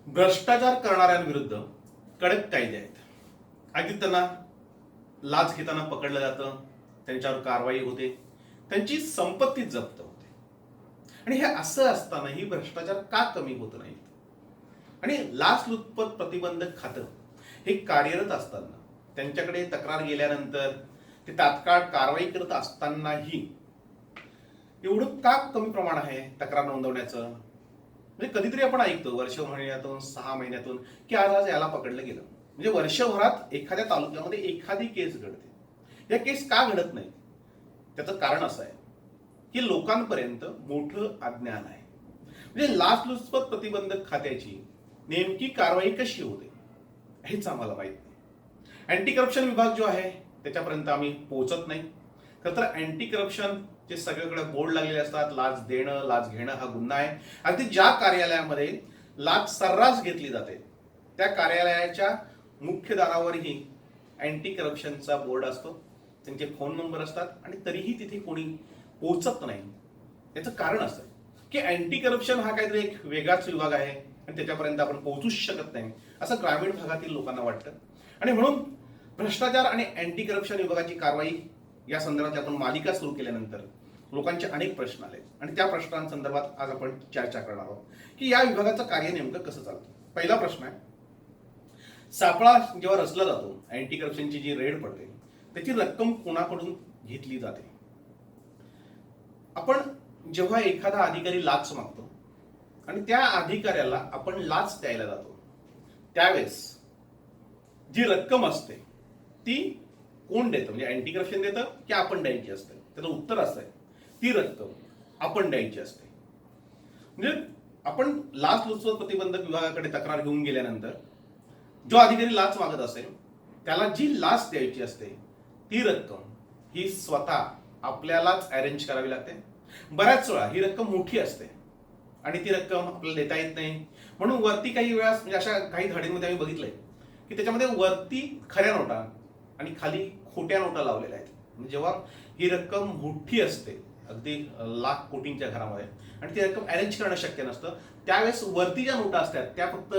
भ्रष्टाचार करणाऱ्यांविरुद्ध कडक कायदे आहेत. अगदी त्यांना लाच घेताना पकडलं जातं, त्यांच्यावर कारवाई होते, त्यांची संपत्ती जप्त होते. आणि हे असं असतानाही भ्रष्टाचार का कमी होत नाहीत? आणि लाचलुचपत प्रतिबंधक खातं हे कार्यरत असताना त्यांच्याकडे तक्रार गेल्यानंतर ते तात्काळ कारवाई करत असतानाही एवढं का कमी प्रमाण आहे तक्रार नोंदवण्याचं? म्हणजे कधीतरी आपण ऐकतो वर्ष महिन्यातून 6 महिन्यातून की आज आज याला पकडलं गेलं. म्हणजे वर्षभरात एखाद्या तालुक्यामध्ये एखादी केस घडते. या केस का घडत नाही? त्याचं कारण असं आहे की लोकांपर्यंत मोठं अज्ञान आहे. म्हणजे लाचलुचपत प्रतिबंधक खात्याची नेमकी कारवाई कशी होते हेच आम्हाला माहित नाही. अँटी करप्शन विभाग जो आहे त्याच्यापर्यंत आम्ही पोहोचत नाही. खरं तर अँटी करप्शन जे सगळीकडे बोर्ड लागलेले असतात, लाच देणं लाच घेणं हा गुन्हा आहे. अगदी ज्या कार्यालयामध्ये लाच सर्रास घेतली जाते त्या कार्यालयाच्या मुख्य दारावरही अँटी करप्शनचा बोर्ड असतो, त्यांचे फोन नंबर असतात आणि तरीही तिथे कोणी पोहोचत नाही. याचं कारण असं की अँटी करप्शन हा काहीतरी एक वेगळाच विभाग आहे आणि त्याच्यापर्यंत आपण पोहोचूच शकत नाही असं ग्रामीण भागातील लोकांना वाटतं. आणि म्हणून भ्रष्टाचार आणि अँटी करप्शन विभागाची कारवाई या संदर्भात आपण मालिका सुरू केल्यानंतर लोकांचे अनेक प्रश्न आले आणि त्या प्रश्नांसंदर्भात आज आपण चर्चा करणार आहोत की या विभागाचं कार्य नेमकं कसं चालतं. पहिला प्रश्न आहे, सापळा जेव्हा रचला जातो, अँटी करप्शनची जी रेड पडते त्याची रक्कम कोणाकडून घेतली जाते? आपण जेव्हा एखादा अधिकारी लाच मागतो आणि त्या अधिकाऱ्याला आपण लाच द्यायला जातो त्यावेळेस जी रक्कम असते ती कोण देतं? म्हणजे अँटी करप्शन देतं की आपण द्यायची असते? त्याचं उत्तर असं आहे, ती रक्कम आपण द्यायची असते. म्हणजे आपण लाचलुचपत प्रतिबंधक विभागाकडे तक्रार घेऊन गेल्यानंतर जो अधिकारी लाच मागत असेल त्याला जी लाच द्यायची असते ती रक्कम ही स्वतः आपल्यालाच अरेंज करावी लागते. बऱ्याच वेळा ही रक्कम मोठी असते आणि ती रक्कम आपल्याला देता येत नाही. म्हणून वरती काही वेळा म्हणजे अशा काही धड्यांमध्ये आम्ही बघितलंय की त्याच्यामध्ये वरती खऱ्या नोटा आणि खाली खोट्या नोटा लावलेल्या आहेत. म्हणजे जेव्हा ही रक्कम मोठी असते अगदी लाख कोटींच्या घरामध्ये आणि ती रक्कम अरेंज करणं शक्य नसतं त्यावेळेस वरती ज्या नोटा असतात त्या फक्त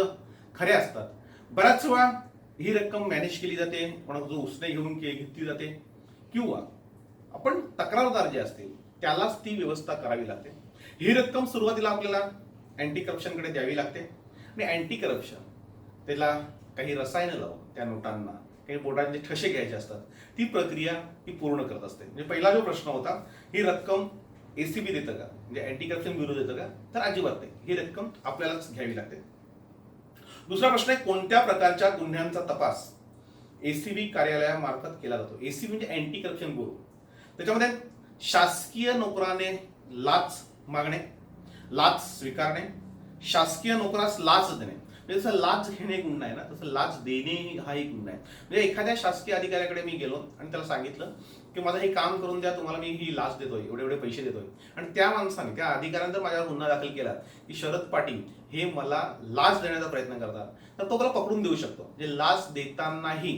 खऱ्या असतात. बऱ्याच वेळा ही रक्कम मॅनेज केली जाते, कोणाकडून उसने घेऊन घेतली जाते किंवा आपण तक्रारदार जे असतील त्यालाच ती व्यवस्था करावी लागते. ही रक्कम सुरुवातीला आपल्याला अँटी करप्शनकडे द्यावी लागते आणि अँटी करप्शन त्याला काही रसायनं लावून त्या नोटांना काही बोटांचे ठसे घ्यायचे असतात, ती प्रक्रिया ती पूर्ण करत असते. म्हणजे पहिला जो प्रश्न होता, ही रक्कम एसीबी देतं का, म्हणजे अँटी करप्शन ब्युरो देतं का? तर अजिबात नाही, ही रक्कम आपल्यालाच घ्यावी लागते. दुसरा प्रश्न आहे, कोणत्या प्रकारच्या गुन्ह्यांचा तपास एसीबी कार्यालयामार्फत केला जातो? एसीबी म्हणजे अँटी करप्शन ब्युरो. त्याच्यामध्ये शासकीय नोकराने लाच मागणे, लाच स्वीकारणे, शासकीय नोकरास लाच देणे. म्हणजे जसं लाच घेणे गुन्हा आहे ना, तसं लाच देणे हा एक गुन्हा आहे. म्हणजे एखाद्या शासकीय अधिकाऱ्याकडे मी गेलो आणि त्याला सांगितलं की माझं हे काम करून द्या, तुम्हाला मी ही लाच देतोय, एवढे एवढे पैसे देतोय, आणि त्या माणसाने त्या अधिकाऱ्याने जर माझ्यावर गुन्हा दाखल केला की शरद पाटील हे मला लाच देण्याचा प्रयत्न करतात, तर तो त्याला पकडून देऊ शकतो. म्हणजे लाच देतानाही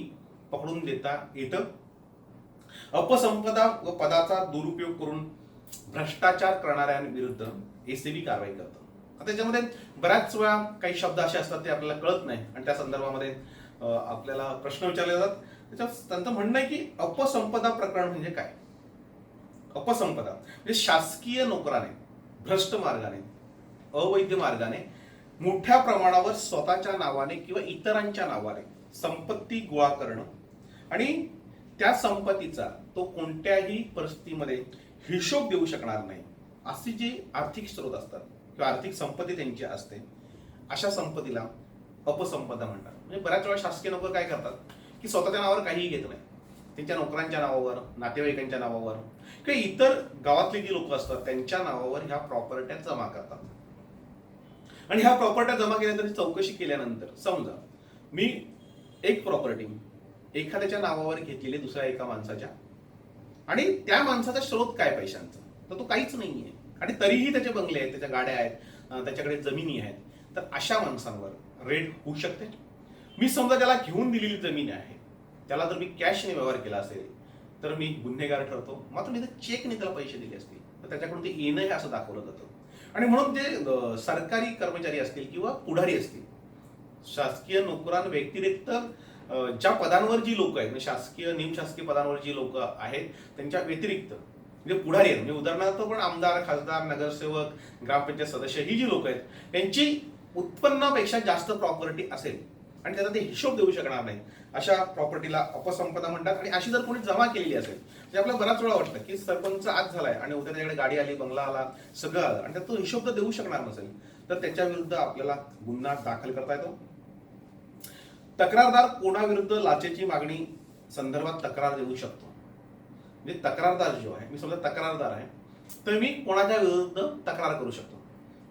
पकडून देता येतं. अपसंपदा व पदाचा दुरुपयोग करून भ्रष्टाचार करणाऱ्यांविरुद्ध एसीबी कारवाई करतं. आता त्याच्यामध्ये बऱ्याच वेळा काही शब्द असे असतात ते आपल्याला कळत नाही आणि त्या संदर्भामध्ये आपल्याला प्रश्न विचारले जातात. त्यांचं म्हणणं आहे की अपसंपदा प्रकरण म्हणजे काय? अपसंपदा म्हणजे शासकीय नोकराने भ्रष्ट मार्गाने, अवैध मार्गाने मोठ्या प्रमाणावर स्वतःच्या नावाने किंवा इतरांच्या नावाने संपत्ती गोळा करणं आणि त्या संपत्तीचा तो कोणत्याही परिस्थितीमध्ये हिशोब देऊ शकणार नाही अशी जी आर्थिक स्रोत असतात किंवा आर्थिक संपत्ती त्यांची असते, अशा संपत्तीला अपसंपदा म्हणतात. म्हणजे बऱ्याच वेळा शासकीय नोकर काय करतात की स्वतःच्या नावावर काहीही घेत नाही, त्यांच्या नोकरांच्या नावावर, नातेवाईकांच्या नावावर किंवा इतर गावातली जी लोक असतात त्यांच्या नावावर ह्या प्रॉपर्ट्या जमा करतात. आणि ह्या प्रॉपर्ट्या जमा केल्यानंतर चौकशी केल्यानंतर समजा मी एक प्रॉपर्टी एखाद्याच्या नावावर घेतलेली दुसऱ्या एका माणसाच्या, आणि त्या माणसाचा स्रोत काय पैशांचा, तर तो काहीच नाहीये आणि तरीही त्याचे बंगले आहेत, त्याच्या गाड्या आहेत, त्याच्याकडे जमिनी आहेत, तर अशा माणसांवर रेड होऊ शकते. मी समजा त्याला घेऊन दिलेली जमीन आहे त्याला जर मी कॅशने व्यवहार केला असेल तर मी गुन्हेगार ठरतो. मात्र मी जर चेकने त्याला पैसे दिले असतील तर त्याच्याकडून ते येणं हे असं दाखवलं जातं. आणि म्हणून जे सरकारी कर्मचारी असतील किंवा पुढारी असतील शासकीय नोकरांव्यतिरिक्त ज्या पदांवर जी लोक आहेत, म्हणजे शासकीय निमशासकीय पदांवर जी लोक आहेत त्यांच्या व्यतिरिक्त म्हणजे पुढारी आहेत, म्हणजे उदाहरणार्थ पण आमदार, खासदार, नगरसेवक, ग्रामपंचायत सदस्य ही जी लोक आहेत त्यांची उत्पन्नापेक्षा जास्त प्रॉपर्टी असेल आणि त्याचा ते हिशोब देऊ शकणार नाही, अशा प्रॉपर्टीला अपसंपदा म्हणतात. आणि अशी जर कोणी जमा केलेली असेल, म्हणजे आपल्याला बराच वेळा वाटतं की सरपंच आज झालाय आणि उद्या त्याच्याकडे गाडी आली, बंगला आला, सगळं आलं आणि त्यात तो हिशोब तर देऊ शकणार नसेल, तर त्याच्या विरुद्ध आपल्याला गुन्हा दाखल करता येतो. तक्रारदार कोणाविरुद्ध लाचेची मागणी संदर्भात तक्रार देऊ शकतो. म्हणजे तक्रारदार जो आहे, मी समजा तक्रारदार आहे, तर मी कोणाच्या विरुद्ध तक्रार करू शकतो.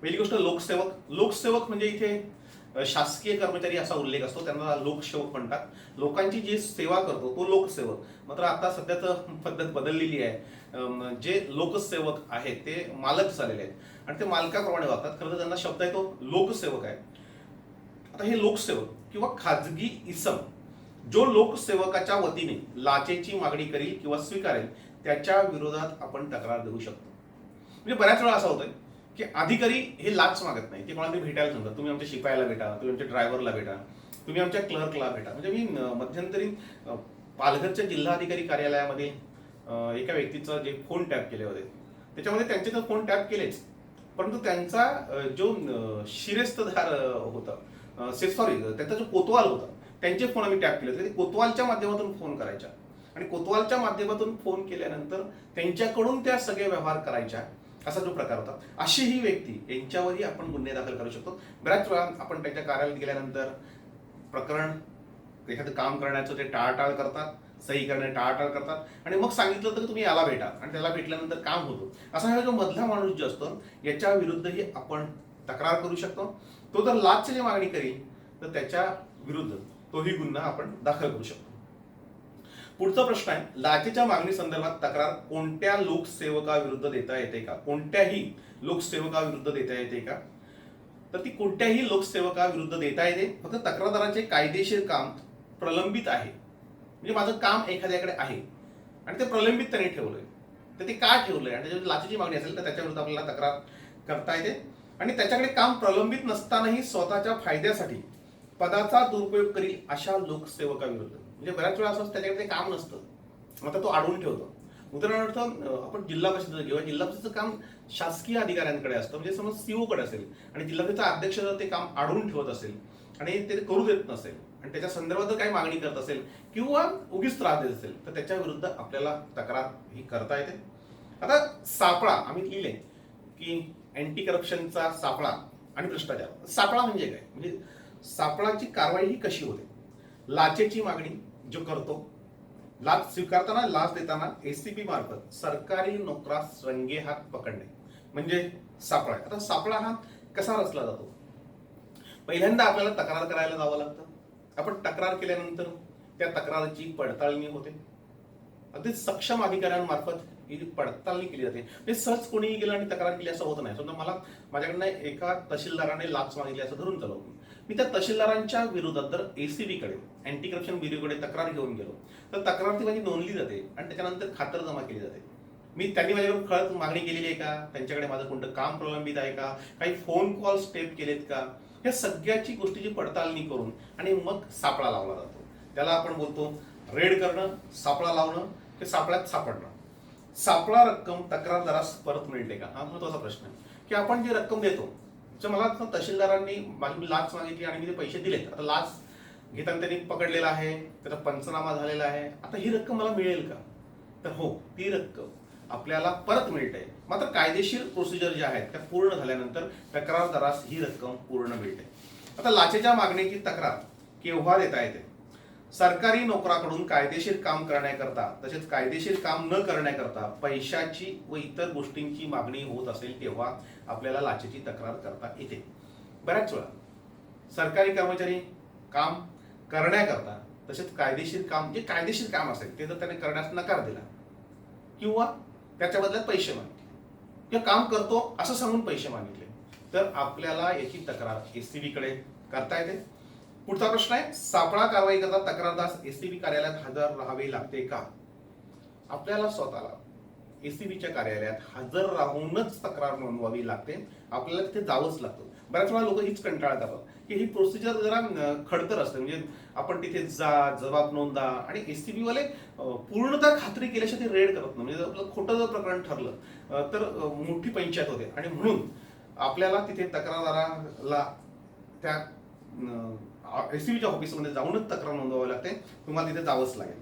पहिली गोष्ट लोकसेवक. लोकसेवक म्हणजे इथे शासकीय कर्मचारी असा उल्लेख असतो, त्यांना लोकसेवक म्हणतात. लोकांची जी सेवा करतो तो लोकसेवक. मात्र आता सध्या तर पद्धत बदललेली आहे. जे लोकसेवक आहेत ते मालक झालेले आहेत आणि ते मालकाप्रमाणे वागतात. खरं तर त्यांना शब्द आहे तो लोकसेवक आहे. आता हे लोकसेवक किंवा खाजगी इसम जो लोकसेवकाच्या वतीने लाचेची मागणी करील किंवा स्वीकारेल त्याच्या विरोधात आपण तक्रार देऊ शकतो. म्हणजे बऱ्याच वेळा असं होतंय की अधिकारी हे लाच मागत नाही, ते कोणाला भेटायला सांगतात. तुम्ही आमच्या शिपायाला भेटा, तुम्ही आमच्या ड्रायव्हरला भेटा, तुम्ही आमच्या क्लर्कला भेटा. म्हणजे मी मध्यंतरी पालघरच्या जिल्हाधिकारी कार्यालयामध्ये एका व्यक्तीचं जे फोन टॅप केले होते त्याच्यामध्ये त्यांचे तर फोन टॅप केलेच, परंतु त्यांचा जो शिरेस्तधार होता, सॉरी त्यांचा जो कोतवाल होता त्यांचे फोन आम्ही टॅप केले होते. कोतवालच्या माध्यमातून फोन करायच्या आणि कोतवालच्या माध्यमातून फोन केल्यानंतर त्यांच्याकडून त्या सगळे व्यवहार करायच्या, असा जो प्रकार होता. अशी ही व्यक्ती यांच्यावरही आपण गुन्हे दाखल करू शकतो. बऱ्याच वेळा आपण त्यांच्या कार्यालयात गेल्यानंतर प्रकरण एखादं काम करण्याचं ते टाळाटाळ करतात, सही करणे टाळाटाळ करतात आणि मग सांगितलं तर तुम्ही याला भेटा आणि त्याला भेटल्यानंतर काम होतो. असा हा जो मधला माणूस जो असतो याच्या विरुद्धही आपण तक्रार करू शकतो. तो जर लाचची मागणी करेल तर त्याच्या विरुद्ध तोही गुन्हा आपण दाखल करू शकतो. पुढचा प्रश्न आहे, लाचेच्या मागणी संदर्भात तक्रार कोणत्या लोकसेवकाविरुद्ध देता येते का? कोणत्याही लोकसेवकाविरुद्ध देता येते का? तर ती कोणत्याही लोकसेवकाविरुद्ध देता येते. फक्त तक्रारदाराचे कायदेशीर काम प्रलंबित आहे, म्हणजे माझं काम एखाद्याकडे आहे आणि ते प्रलंबित त्याने ठेवलंय, तर ते का ठेवलंय आणि त्याच्यावर लाचेची मागणी असेल तर त्याच्या विरुद्ध आपल्याला तक्रार करता येते. आणि त्याच्याकडे काम प्रलंबित नसतानाही स्वतःच्या फायद्यासाठी पदाचा दुरुपयोग करील अशा लोकसेवकाविरुद्ध. म्हणजे बऱ्याच वेळा असं त्याच्याकडे ते काम नसतं, आता तो अडवून ठेवतो. उदाहरणार्थ आपण जिल्हा परिषदेचं किंवा जिल्हा परिषदेचं काम शासकीय अधिकाऱ्यांकडे असतं. म्हणजे समज सीओ कडे असेल आणि जिल्हा परिषदेचा अध्यक्ष जर ते काम अडवून ठेवत असेल आणि ते करू देत नसेल आणि त्याच्या संदर्भात जर काही मागणी करत असेल किंवा उगीच त्रास देत असेल तर त्याच्या विरुद्ध आपल्याला तक्रार ही करता येते. आता सापळा आम्ही लिहिले की अँटी करप्शनचा सापळा आणि भ्रष्टाचार. सापळा म्हणजे काय? म्हणजे सापळाची कारवाई ही कशी होते? लाचेची मागणी जो करतो, लाच स्वीकारताना, लाच देताना एसीपी मार्फत सरकारी नोकरास रंगे हात पकडणे म्हणजे सापळा. आता सापळा हा कसा रचला जातो? पहिल्यांदा आपल्याला तक्रार करायला जावं लागतं. आपण तक्रार केल्यानंतर त्या तक्रारीची पडताळणी होते. अगदी सक्षम अधिकाऱ्यांमार्फत ही पडताळणी केली जाते. म्हणजे सहज कोणीही गेलं आणि तक्रार केली असं होत नाही. समजा मला माझ्याकडनं एका तहसीलदाराने लाच मागितली असं धरून चालू, मी त्या तहसीलदारांच्या विरोधात जर एसीबी कडे, अँटी करप्शन ब्युरोकडे तक्रार घेऊन गेलो तर तक्रार ती माझी नोंदली जाते आणि त्याच्यानंतर खातर जमा केली जाते. मी त्यांनी माझ्याकडून खरंच मागणी केलेली आहे का, त्यांच्याकडे माझं कोणतं काम प्रलंबित आहे का, काही फोन कॉल स्टेप केलेत का, या सगळ्याची गोष्टीची पडताळणी करून आणि मग सापळा लावला जातो. त्याला आपण बोलतो रेड करणं, सापळा लावणं, ते सापळ्यात सापडणं. सापळा रक्कम तक्रारदारास परत मिळते का, हा महत्वाचा प्रश्न आहे. की आपण जी रक्कम देतो, मला तहसीलदारांनी माझी लाच मागितली आणि मी ते पैसे दिलेत, आता लाच घेताना त्यांनी पकडलेला आहे, त्याचा पंचनामा झालेला आहे, आता ही रक्कम मला मिळेल का? तर हो, ती रक्कम आपल्याला परत मिळते. मात्र कायदेशीर प्रोसिजर ज्या आहेत त्या पूर्ण झाल्यानंतर तक्रारदारास ही रक्कम पूर्ण मिळते. आता लाचेच्या मागणीची तक्रार केव्हा देता येते? सरकारी नोकराकडून कायदेशीर काम करण्याकरता तसेच कायदेशीर काम न करण्याकरता पैशाची व इतर गोष्टींची मागणी होत असेल तेव्हा आपल्याला लाचेची तक्रार करता येते. बऱ्याच वेळा सरकारी कर्मचारी काम करण्याकरता तसेच कायदेशीर काम, जे कायदेशीर काम असेल ते जर त्याने करण्यास नकार दिला किंवा त्याच्या बदल्यात पैसे मागितले किंवा काम करतो असं सांगून पैसे मागितले तर आपल्याला याची तक्रार एसीबी कडे करता येते. पुढचा प्रश्न आहे, सापळा कारवाई करता तक्रारदार एसीबी कार्यालयात हजर राहावे लागते का? आपल्याला स्वतःला एसीबीच्या कार्यालयात हजर राहूनच तक्रार नोंदवावी लागते. आपल्याला तिथे जावंच लागतं. बऱ्याच वेळा लोक हीच कंटाळा करतात की ही प्रोसिजर जरा खडतर असते. म्हणजे आपण तिथे जा, जबाब नोंदा, आणि एसीबी वाले पूर्णतः खात्री केल्याशिवाय ते रेड करत नाही. म्हणजे आपलं खोटं जर प्रकरण ठरलं तर मोठी पंचायत होते. आणि म्हणून आपल्याला तिथे तक्रारदाराला त्या एसीबीच्या ऑफिसमध्ये जाऊनच तक्रार नोंदवावी लागते. तुम्हाला तिथे जावंच लागेल.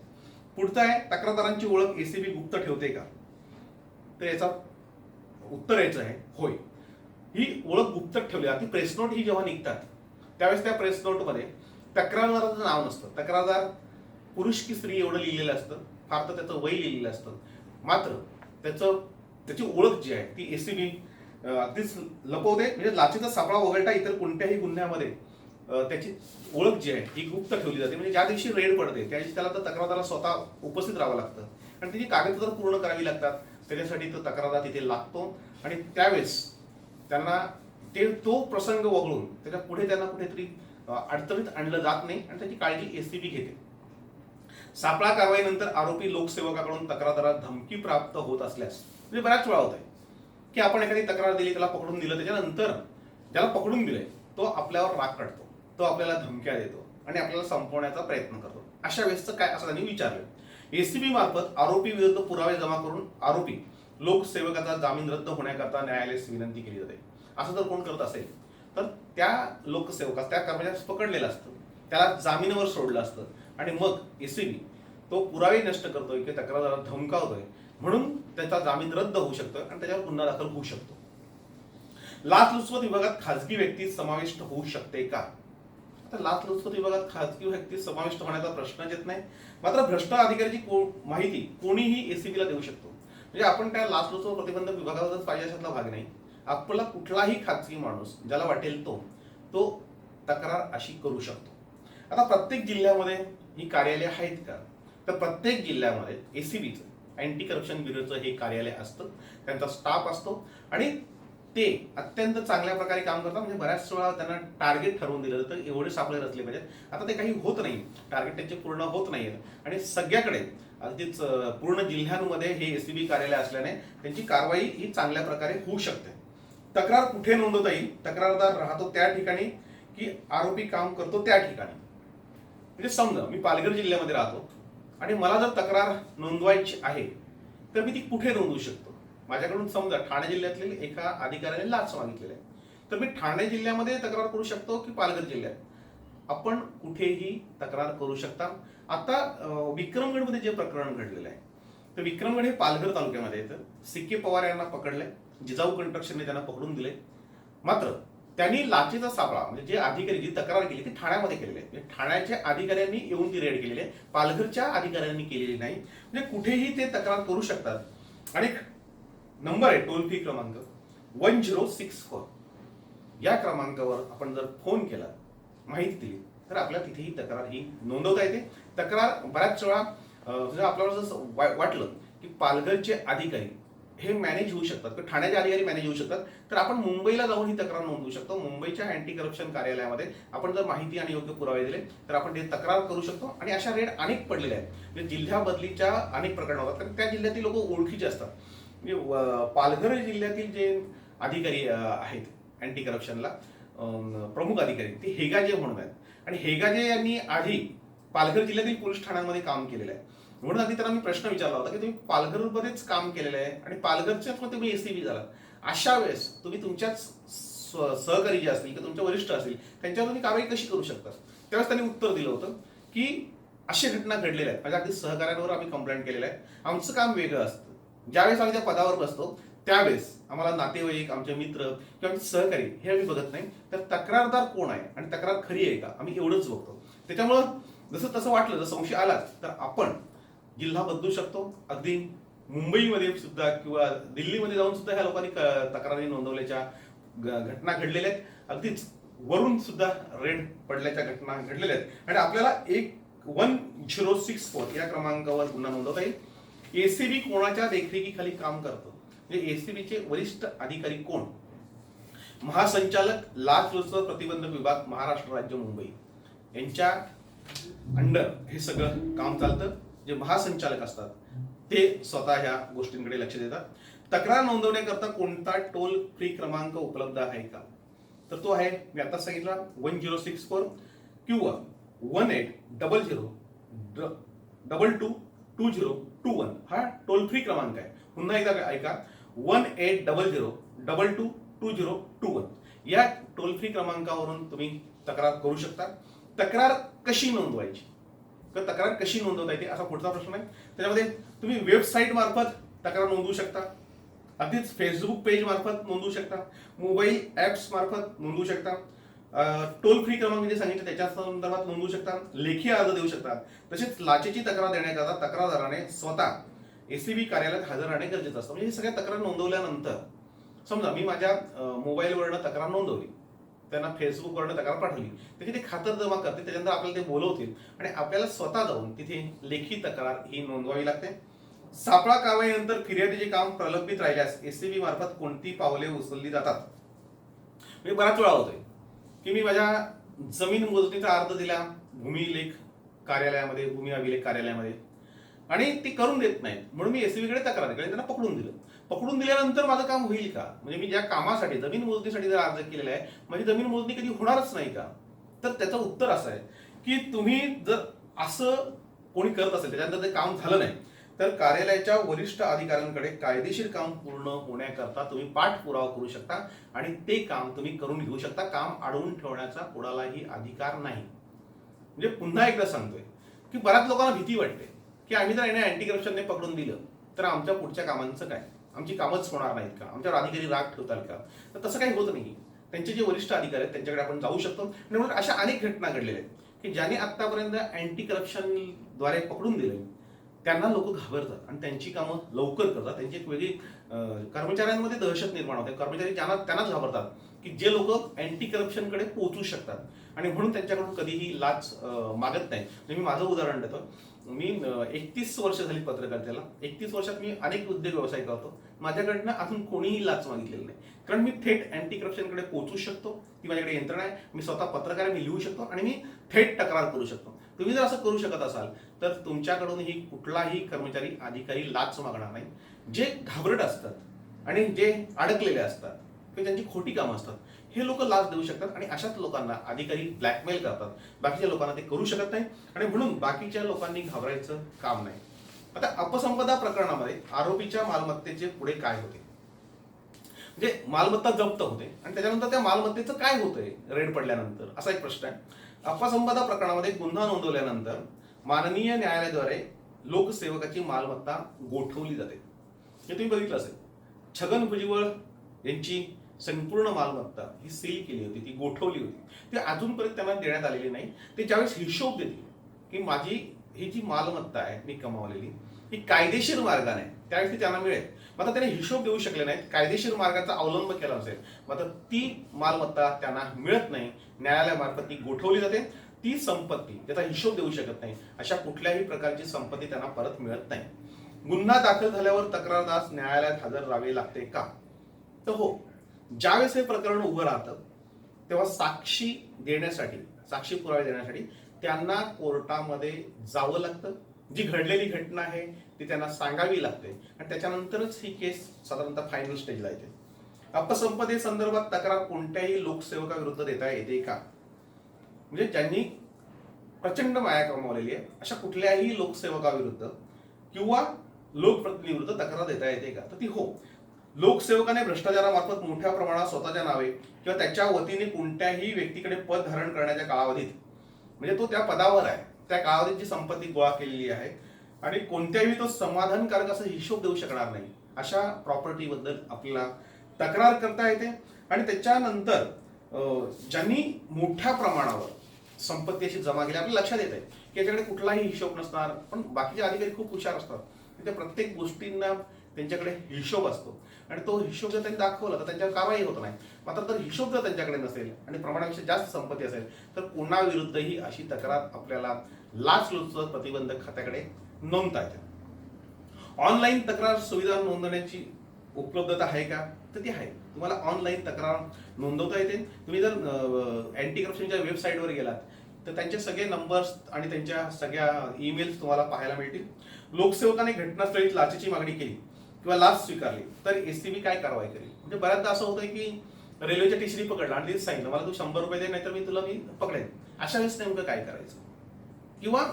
पुढचं आहे, तक्रारदारांची ओळख एसीबी गुप्त ठेवते का? तर याचा उत्तर यायचं आहे होय. ही ओळख गुप्त ठेवली जाते. प्रेस नोट ही जेव्हा निघतात त्यावेळेस त्या प्रेस नोटमध्ये तक्रारदाराचं नाव नसतं. तक्रारदार पुरुष की स्त्री एवढं लिहिलेलं असतं, फार तर त्याचं वय लिहिलेलं असतं. मात्र त्याची ओळख जी आहे ती एसीबी अगदीच लपवते. म्हणजे लाचेचा सापळा वगळता इतर कोणत्याही गुन्ह्यामध्ये त्याची ओळख जी आहे ही गुप्त ठेवली जाते. म्हणजे ज्या दिवशी रेड पडते त्या दिवशी त्याला तर तक्रारदाराला स्वतः उपस्थित राहावं लागतं आणि त्याची कागदपत्र पूर्ण करावी लागतात. त्याच्यासाठी तो तक्रारदार तिथे लागतो आणि त्यावेळेस त्यांना तो प्रसंग वगळून त्याच्या पुढे त्यांना कुठेतरी अडचणीत आणलं जात नाही आणि त्याची काळजी एसीबी घेते. सापळा कारवाईनंतर आरोपी लोकसेवकाकडून तक्रारदाराला धमकी प्राप्त होत असल्यास, म्हणजे बऱ्याच वेळा होत आहे की आपण एखादी तक्रार दिली, त्याला पकडून दिलं, त्याच्यानंतर ज्याला पकडून दिलंय तो आपल्यावर राग काढतो, तो आपल्याला धमक्या देतो आणि आपल्याला संपवण्याचा प्रयत्न करतो. अशा वेळेसचं काय असं त्यांनी विचारलं. एसीबी मार्फत आरोपी विरुद्ध पुरावे जमा करून आरोपी लोकसेवकाचा जामीन रद्द होण्याकरता न्यायालयास विनंती केली जाते. असं जर कोण करत असेल तर त्या लोकसेवकास, त्या कर्मचाऱ्यास पकडलेलं असतं, त्याला जामीनावर सोडलं असतं आणि मग एसीबी तो पुरावे नष्ट करतोय की तक्रारदाराला धमकावतोय म्हणून त्याचा जामीन रद्द होऊ शकतं आणि त्याच्यावर गुन्हा दाखल होऊ शकतो. लाचलुचपत विभागात खासगी व्यक्ती समाविष्ट होऊ शकते का? आता लाचलुचपत विभागात खासगी व्यक्ती समाविष्ट होण्याचा प्रश्नच येत नाही. मात्र भ्रष्ट अधिकाऱ्याची माहिती कोणीही एसीबीला देऊ शकतो. म्हणजे आपण त्या लाचलुचपत प्रतिबंधक विभागाचा पाहिजे अशातला भाग नाही. आपला कुठलाही खासगी माणूस ज्याला वाटेल तो तक्रार अशी करू शकतो. आता प्रत्येक जिल्ह्यामध्ये ही कार्यालय आहेत का? तर प्रत्येक जिल्ह्यामध्ये एसीबीचं, अँटी करप्शन ब्युरोचं हे कार्यालय असतं, त्यांचा स्टाफ असतो आणि ते अत्यंत चांगल्या प्रकारे काम करतात. म्हणजे बऱ्याच वेळा त्यांना टार्गेट ठरवून दिलं जातं, एवढे सापळे रचले पाहिजेत. आता ते काही होत नाही, टार्गेट त्यांचे पूर्ण होत नाहीत आणि सगळ्याकडे अगदीच पूर्ण जिल्ह्यांमध्ये हे एसीबी कार्यालय असल्याने त्यांची कारवाई ही चांगल्या प्रकारे होऊ शकते. तक्रार कुठे नोंदवता येईल? तक्रारदार राहतो त्या ठिकाणी की आरोपी काम करतो त्या ठिकाणी? म्हणजे समजा मी पालघर जिल्ह्यामध्ये राहतो आणि मला जर तक्रार नोंदवायची आहे तर मी ती कुठे नोंदवू शकतो? माझ्याकडून समजा ठाणे जिल्ह्यातील एका अधिकाऱ्याने लाच मागितलेली आहे, तर मी ठाणे जिल्ह्यामध्ये तक्रार करू शकतो की पालघर जिल्ह्यात? आपण कुठेही तक्रार करू शकता. आता विक्रमगडमध्ये जे प्रकरण घडलेलं आहे तर विक्रमगड हे पालघर तालुक्यामध्ये येतं. CK पवार यांना पकडले, जिजाऊ कंस्ट्रक्शनने त्यांना पकडून दिले. मात्र त्यांनी लाचेचा सापळा, म्हणजे जे अधिकारी जी तक्रार केली ती ठाण्यामध्ये केलेली आहे. म्हणजे ठाण्याच्या अधिकाऱ्यांनी येऊन ती रेड केलेली आहे, पालघरच्या अधिकाऱ्यांनी केलेली नाही. म्हणजे कुठेही ते तक्रार करू शकतात. आणि नंबर आहे टोल फ्री क्रमांक 1064. या क्रमांकावर आपण जर फोन केला, माहिती दिली, तर आपल्याला तिथेही तक्रार ही नोंदवता येते. तक्रार बऱ्याच वेळा आपल्याला जसं वाटलं की पालघरचे अधिकारी हे मॅनेज होऊ शकतात किंवा ठाण्याचे अधिकारी मॅनेज होऊ शकतात, तर आपण मुंबईला जाऊन ही तक्रार नोंदवू शकतो. मुंबईच्या अँटी करप्शन कार्यालयामध्ये आपण जर माहिती आणि योग्य पुरावे दिले तर आपण ते तक्रार करू शकतो. आणि अशा रेड अनेक पडलेल्या आहेत. म्हणजे जिल्ह्या बदलीच्या अनेक प्रकरण होतात कारण त्या जिल्ह्यातील लोक ओळखीचे असतात. म्हणजे पालघर जिल्ह्यातील जे अधिकारी आहेत अँटी करप्शनला प्रमुख अधिकारी, ते हेगाजे म्हणून आहेत. आणि हेगाजे यांनी आधी पालघर जिल्ह्यातील पोलीस ठाण्यांमध्ये काम केलेलं आहे. म्हणून आधी त्यांना मी प्रश्न विचारला होता की तुम्ही पालघरमध्येच काम केलेलं आहे आणि पालघरच्याच मग तुम्ही एसीबी झाला, अशा वेळेस तुम्ही तुमच्याच सहकारी जे असतील किंवा तुमच्या वरिष्ठ असतील त्यांच्यावर तुम्ही कारवाई कशी करू शकता? त्यावेळेस त्यांनी उत्तर दिलं होतं की अशा घटना घडलेल्या आहेत, म्हणजे अगदी सहकार्यांवर आम्ही कंप्लेंट केलेलं आहे. आमचं काम वेगळं असतं. ज्यावेळेस आम्ही त्या पदावर बसतो त्यावेळेस आम्हाला नातेवाईक, आमचे मित्र किंवा आमचे सहकारी हे आम्ही बघत नाही, तर तक्रारदार कोण आहे आणि तक्रार खरी आहे का आम्ही एवढंच बघतो. त्याच्यामुळं जसं तसं वाटलं, जर संशय आलाच तर आपण जिल्हा बदलू शकतो. अगदी मुंबईमध्ये सुद्धा किंवा दिल्लीमध्ये जाऊन सुद्धा ह्या लोकांनी तक्रारी नोंदवल्याच्या घटना घडलेल्या आहेत. अगदीच वरून सुद्धा रेड पडल्याच्या घटना घडलेल्या आहेत. आणि आपल्याला 1064 या क्रमांकावर गुन्हा नोंदवता येईल. एसीबी कोणाच्या देखरेखीखाली काम करतं? म्हणजे एसीबीचे वरिष्ठ अधिकारी कोण? महासंचालक लाचलुचपत प्रतिबंधक विभाग, महाराष्ट्र राज्य, मुंबई यांच्या अंडर हे सगळं काम चालतं. जे महासंचालक असतात ते स्वतः ह्या गोष्टींकडे लक्ष देतात. तक्रार नोंदवण्याकरता कोणता टोल फ्री क्रमांक उपलब्ध आहे का? तर तो आहे मी आता सांगितला 1064 किंवा 1800-222021 हा टोल फ्री क्रमांक आहे. पुन्हा एकदा ऐका 1800-222021 या टोल फ्री क्रमांकावरून तुम्ही तक्रार करू शकता. तक्रार कशी नोंदवायची, तर तक्रार कशी नोंदवता येते असा पुढचा प्रश्न आहे. त्याच्यामध्ये तुम्ही वेबसाईट मार्फत तक्रार नोंदवू शकता, अगदीच फेसबुक पेज मार्फत नोंदवू शकता, मोबाईल ऍप्स मार्फत नोंदवू शकता, टोल फ्री क्रमांक जे सांगितले त्याच्या संदर्भात नोंदवू शकता, लेखी अर्ज देऊ शकता. तसेच लाचेची तक्रार देण्याकरता तक्रारदाराने स्वतः एसीबी कार्यालयात हजर राहणे गरजेचं असतं. म्हणजे हे सगळ्या तक्रार नोंदवल्यानंतर समजा मी माझ्या मोबाईलवरनं तक्रार नोंदवली, त्यांना फेसबुकवरनं तक्रार पाठवली, त्याची ते खातर जमा करते, त्याच्यानंतर आपल्याला ते बोलवतील आणि आपल्याला स्वतः जाऊन तिथे लेखी तक्रार ही नोंदवावी लागते. सापळा कारवाईनंतर फिर्यादीचे काम प्रलंबित राहिल्यास एसीबी मार्फत कोणती पावले उचलली जातात. मी बराच वेळा होतोय की मी माझ्या जमीन मोजणीचा अर्ज दिला भूमिलेख कार्यालयामध्ये, भूमी अभिलेख कार्यालयामध्ये, आणि ते करून देत नाहीत म्हणून मी एसीबी कडे तक्रार केली, त्यांना पकडून दिलं. पकडून दिल्यानंतर माझं काम होईल का? म्हणजे मी ज्या कामासाठी जमीन मोजणीसाठी जर अर्ज केलेला आहे माझी जमीन मोजणी कधी होणारच नाही का? तर त्याचं उत्तर असं आहे की तुम्ही जर असं कोणी करत असेल त्याच्यानंतर ते काम झालं नाही तर कार्यालयाच्या वरिष्ठ अधिकाऱ्यांकडे कायदेशीर काम पूर्ण होण्याकरता तुम्ही पाठपुरावा करू शकता आणि ते काम तुम्ही करून घेऊ शकता. काम अडवून ठेवण्याचा कोणालाही अधिकार नाही. म्हणजे पुन्हा एकदा सांगतोय की बऱ्याच लोकांना भीती वाटते की आम्ही जर अँटी करप्शनने पकडून दिलं तर आमच्या पुढच्या कामांचं काय, आमची कामच होणार नाहीत का, आमच्यावर अधिकारी राग ठेवतात का? तर तसं काही होत नाही. त्यांचे जे वरिष्ठ अधिकारी आहेत त्यांच्याकडे आपण जाऊ शकतो. आणि म्हणून अशा अनेक घटना घडलेल्या आहेत की ज्यांनी आतापर्यंत अँटी करप्शन द्वारे पकडून दिले त्यांना लोक घाबरतात आणि त्यांची कामं लवकर करतात. त्यांची एक वेगळी कर्मचाऱ्यांमध्ये दहशत निर्माण होते. कर्मचारी त्यांनाच घाबरतात की जे लोक अँटी करप्शनकडे पोहोचू शकतात आणि म्हणून त्यांच्याकडून कधीही लाच मागत नाही. मी माझं उदाहरण देतो. मी 31 वर्ष झाली पत्रकारितेला. 31 वर्षात मी अनेक उद्योग व्यवसाय करतो. माझ्याकडनं अजून कोणीही लाच मागितलेली नाही, कारण मी थेट अँटी करप्शनकडे पोहोचू शकतो. ती माझ्याकडे यंत्रणा आहे. मी स्वतः पत्रकार आहे, मी लिहू शकतो आणि मी थेट तक्रार करू शकतो. तुम्ही जर असं करू शकत असाल तर तुमच्याकडूनही कुठलाही कर्मचारी अधिकारी लाच मागणार नाही. जे घाबरट असतात आणि जे अडकलेले असतात किंवा ज्यांची खोटी कामं असतात हे लोक लाच देऊ शकतात आणि अशाच लोकांना अधिकारी ब्लॅकमेल करतात. बाकीच्या लोकांना ते करू शकत नाही आणि म्हणून बाकीच्या लोकांनी घाबरायचं काम नाही. आता अपसंपदा प्रकरणामध्ये आरोपीच्या मालमत्तेचे पुढे काय होते, म्हणजे मालमत्ता जप्त होते आणि त्याच्यानंतर त्या मालमत्तेचं काय होतंय रेड पडल्यानंतर, असा एक प्रश्न आहे. अपसंपदा प्रकरणामध्ये गुन्हा नोंदवल्यानंतर माननीय न्यायालयाद्वारे लोकसेवकाची मालमत्ता गोठवली जाते. हे तुम्ही बघितलं असेल. छगन भुजबळ यांची संपूर्ण मालमत्ता ही सील केली होती, ती गोठवली होती. ती अजूनपर्यंत त्यांना देण्यात आलेली नाही. ते ज्यावेळेस हिशोब देतील की माझी ही जी मालमत्ता आहे मी कमावलेली ही कायदेशीर मार्गाने त्यावेळेस ती त्यांना मिळेल. मात्र त्याने हिशोब देऊ शकले नाहीत, कायदेशीर मार्गाचा अवलंब केला असेल, मात्र ती मालमत्ता त्यांना मिळत नाही. न्यायालयामार्फत ती गोठवली जाते. ती संपत्ती त्याचा हिशोब देऊ शकत नाही, अशा कुठल्याही प्रकारची संपत्ती त्यांना परत मिळत नाही. गुन्हा दाखल झाल्यावर तक्रारदार न्यायालयात हजर राहावे लागते का? तर हो. ज्यावेळेस हे प्रकरण उभं राहतं तेव्हा साक्षी देण्यासाठी, साक्षी पुरावे देण्यासाठी त्यांना कोर्टामध्ये जावं लागतं. जी घडलेली घटना आहे ती त्यांना सांगावी लागते आणि त्याच्यानंतरच ही केस साधारणतः फायनल स्टेजला येते. अपसंपदेसंदर्भात तक्रार कोणत्याही लोकसेवकाविरुद्ध देता येते का? म्हणजे ज्यांनी प्रचंड माया कमावलेली आहे अशा कुठल्याही लोकसेवकाविरुद्ध किंवा लोकप्रतिनिधीविरुद्ध तक्रार देता येते का? तर ती हो. लोकसेवकाने भ्रष्टाचारामार्फत मोठ्या प्रमाणात स्वतःच्या नावे किंवा त्याच्या वतीने कोणत्याही व्यक्तीकडे पद धारण करण्याच्या कालावधीत, म्हणजे तो त्या पदावर आहे त्या कालावधीत जी संपत्ती गोळा केलेली आहे आणि कोणत्याही तो समाधानकारक असा हिशोब देऊ शकणार नाही अशा प्रॉपर्टी बद्दल आपल्याला तक्रार करता येते. आणि त्याच्यानंतर ज्यांनी मोठ्या प्रमाणावर संपत्ती अशी जमा केली आपल्याला लक्षात येत आहे की याच्याकडे कुठलाही हिशोब नसणार, पण बाकीचे अधिकारी खूप हुशार असतात. त्या प्रत्येक गोष्टींना त्यांच्याकडे हिशोब असतो आणि तो हिशोब जर त्यांनी दाखवला तर त्यांच्यावर कारवाई होत नाही. मात्र जर हिशोब जर त्यांच्याकडे नसेल आणि प्रमाणापेक्षा जास्त संपत्ती असेल तर कोणाविरुद्धही अशी तक्रार आपल्याला लाचलुचपत प्रतिबंधक खात्याकडे नोंदता येते. ऑनलाईन तक्रार सुविधा नोंदवण्याची उपलब्धता आहे का? तर ती आहे. तुम्हाला ऑनलाईन तक्रार नोंदवता येते. तुम्ही जर अँटी करप्शनच्या वेबसाईटवर गेलात तर त्यांचे सगळे नंबर्स आणि त्यांच्या सगळ्या ईमेल्स तुम्हाला पाहायला मिळतील. लोकसेवकाने घटनास्थळी लाचेची मागणी केली किंवा लाच स्वीकारली तर एसीबी काय कारवाई करेल? म्हणजे बऱ्याचदा असं होतं की रेल्वेच्या टीसीने पकडला आणि तिथे सांगितलं मला तू 100 रुपये दे, नाहीतर मी पकडेन. अशा वेळेस नेमकं काय करायचं? किंवा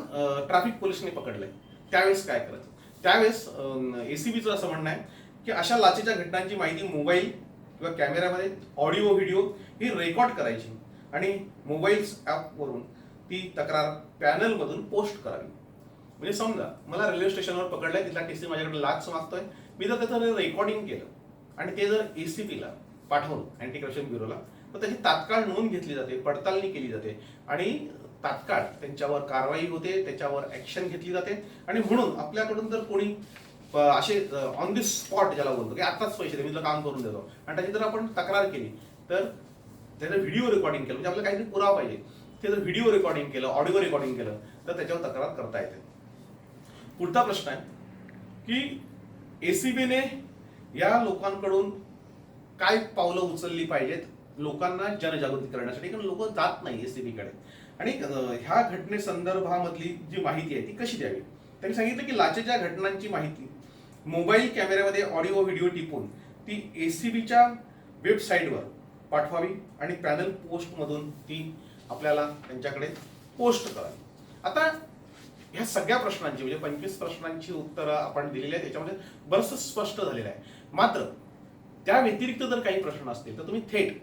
ट्रॅफिक पोलिसने पकडलंय, त्यावेळेस काय करायचं? त्यावेळेस एसीबीचं असं म्हणणं आहे की अशा लाचेच्या घटनांची माहिती मोबाईल किंवा कॅमेऱ्यामध्ये ऑडिओ व्हिडिओ ही रेकॉर्ड करायची आणि मोबाईल ॲपवरून ती तक्रार पॅनलमधून पोस्ट करावी. म्हणजे समजा मला रेल्वे स्टेशनवर पकडलंय, तिथला टीसी माझ्याकडे लाच मागतोय, मी जर त्याचं रेकॉर्डिंग केलं आणि ते जर एसीपीला पाठवलं अँटी करप्शन ब्युरोला, तर त्याची तात्काळ नोंद घेतली जाते, पडताळणी केली जाते आणि तात्काळ त्यांच्यावर कारवाई होते, त्याच्यावर ऍक्शन घेतली जाते. आणि म्हणून आपल्याकडून जर कोणी असे ऑन दी स्पॉट ज्याला बोलतो की आताच पैसे दे, मी तुला काम करून देतो, आणि त्याची जर आपण तक्रार केली तर त्याचं व्हिडिओ रेकॉर्डिंग केलं, म्हणजे आपल्याला काहीतरी पुरावा पाहिजे, ते जर व्हिडिओ रेकॉर्डिंग केलं, ऑडिओ रेकॉर्डिंग केलं, तर त्याच्यावर तक्रार करता येते. पुढचा प्रश्न आहे की एसीबीने या लोकांकडून काय पावलं उचलली पाहिजेत लोकांना जनजागृती करण्यासाठी, कारण लोक जात नाही एसीबीकडे. आणि ह्या घटनेसंदर्भामधली जी माहिती आहे ती कशी द्यावी? त्यांनी सांगितलं की लाचेच्या घटनांची माहिती मोबाईल कॅमेऱ्यामध्ये ऑडिओ व्हिडिओ टिपून ती एसीबीच्या वेबसाईटवर पाठवावी आणि पॅनल पोस्टमधून ती आपल्याला त्यांच्याकडे पोस्ट करावी. आता ह्या सगळ्या प्रश्नांची म्हणजे 25 प्रश्नांची उत्तरं आपण दिलेली आहेत, त्याच्यामध्ये बरंच स्पष्ट झालेलं आहे. मात्र त्या व्यतिरिक्त जर काही प्रश्न असतील तर तुम्ही थेट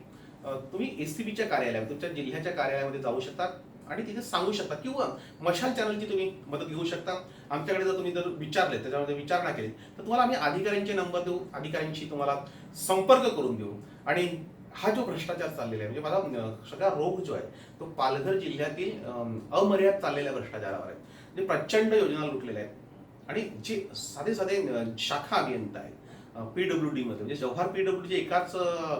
तुम्ही एसीबीच्या कार्यालयात, तुमच्या जिल्ह्याच्या कार्यालयामध्ये जाऊ शकता आणि तिथे सांगू शकता, किंवा मशाल चॅनलची तुम्ही मदत घेऊ शकता. आमच्याकडे जर तुम्ही विचारले, त्याच्यामध्ये विचारणा केली, तर तुम्हाला आम्ही अधिकाऱ्यांचे नंबर देऊ, अधिकाऱ्यांशी तुम्हाला संपर्क करून देऊ. आणि हा जो भ्रष्टाचार चाललेला आहे, म्हणजे माझा सगळा रोग जो आहे तो पालघर जिल्ह्यातील अमर्याद चाललेल्या भ्रष्टाचारावर आहे. म्हणजे प्रचंड योजना लुटलेल्या आहेत आणि जे साधे साधे शाखा अभियंता आहेत पीडब्ल्यूडी मध्ये, म्हणजे जव्हार पीडब्ल्यूडी एकाच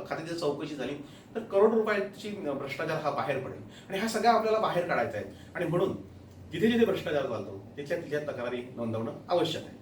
खात्याची चौकशी झाली तर करोड रुपयाची भ्रष्टाचार हा बाहेर पडेल. आणि हा सगळा आपल्याला बाहेर काढायचा आहे. आणि म्हणून जिथे जिथे भ्रष्टाचार चालतो तिथल्या तक्रारी नोंदवणं आवश्यक आहे.